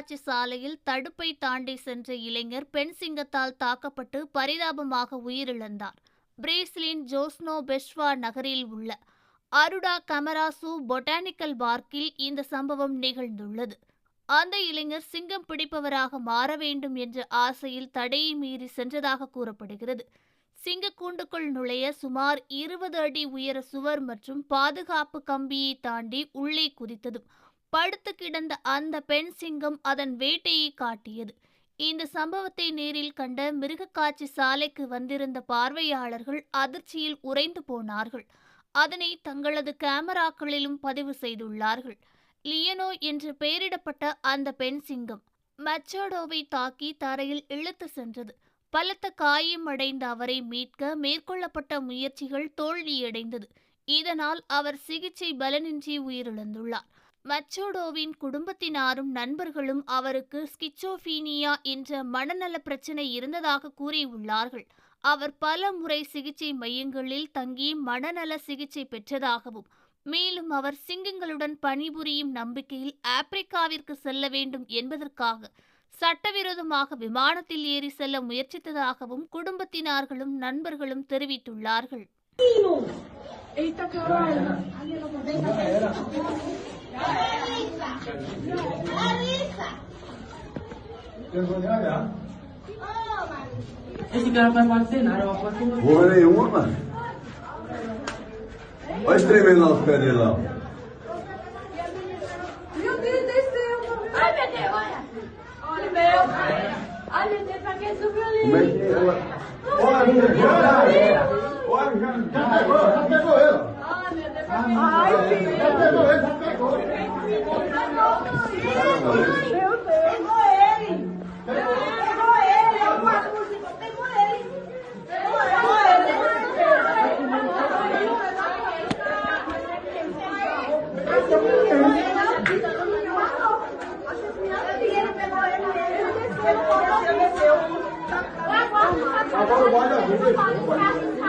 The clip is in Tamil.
மிருகக்காட்சி சாலையில் தடுப்பை தாண்டி சென்ற இளைஞர் பெண் சிங்கத்தால் தாக்கப்பட்டு பரிதாபமாக உயிரிழந்தார். பிரேசிலின் ஜோஸ்னோ பெஸ்வா நகரில் உள்ள அருடா கமராசு பொட்டானிக்கல் பார்க்கில் இந்த சம்பவம் நிகழ்ந்துள்ளது. அந்த இளைஞர் சிங்கம் பிடிப்பவராக மாற வேண்டும் என்ற ஆசையில் தடையை மீறி சென்றதாக கூறப்படுகிறது. சிங்கக்கூண்டுக்குள் நுழைய சுமார் 20 அடி உயர சுவர் மற்றும் பாதுகாப்பு கம்பியை தாண்டி உள்ளே குதித்ததும் படுத்து கிடந்த அந்த பெண் சிங்கம் அதன் வேட்டையை காட்டியது. இந்த சம்பவத்தை நேரில் கண்ட மிருகக்காட்சி சாலைக்கு வந்திருந்த பார்வையாளர்கள் அதிர்ச்சியில் உறைந்து போனார்கள். அதனை தங்களது கேமராக்களிலும் பதிவு செய்துள்ளார்கள். லியனோ என்று பெயரிடப்பட்ட அந்த பெண் சிங்கம் மச்சாடோவை தாக்கி தரையில் இழுத்து சென்றது. பலத்த காயமடைந்த அவரை மீட்க மேற்கொள்ளப்பட்ட முயற்சிகள் தோல்வியடைந்தது. இதனால் அவர் சிகிச்சை பலனின்றி உயிரிழந்துள்ளார். மச்சோடோவின் குடும்பத்தினாரும் நண்பர்களும் அவருக்கு ஸ்கிச்சோபீனியா என்ற மனநல பிரச்சினை இருந்ததாக கூறியுள்ளார்கள். அவர் பல முறை சிகிச்சை மையங்களில் தங்கி மனநல சிகிச்சை பெற்றதாகவும், மேலும் அவர் சிங்கங்களுடன் பணிபுரியும் நம்பிக்கையில் ஆப்பிரிக்காவிற்கு செல்ல வேண்டும் என்பதற்காக சட்டவிரோதமாக விமானத்தில் ஏறி செல்ல முயற்சித்ததாகவும் குடும்பத்தினார்களும் நண்பர்களும் தெரிவித்துள்ளார்கள். Esse cara vai fazer nada, vai fazer nada. Porra nenhuma, mano. Olha tremendo lá os pés dele lá. Meu Deus, desceu. Ai, meu Deus, olha. Olha, meu. Ai, meu Deus, pra que subiu ali? Como é que é? Olha, já pegou ele. Ai, meu Deus, Ai, filho. Já pegou ele, já pegou. Meu Deus. Pegou ele. Pegou ele. Eu faço música. Pegou ele. Pegou ele. Agora o guarda-vida.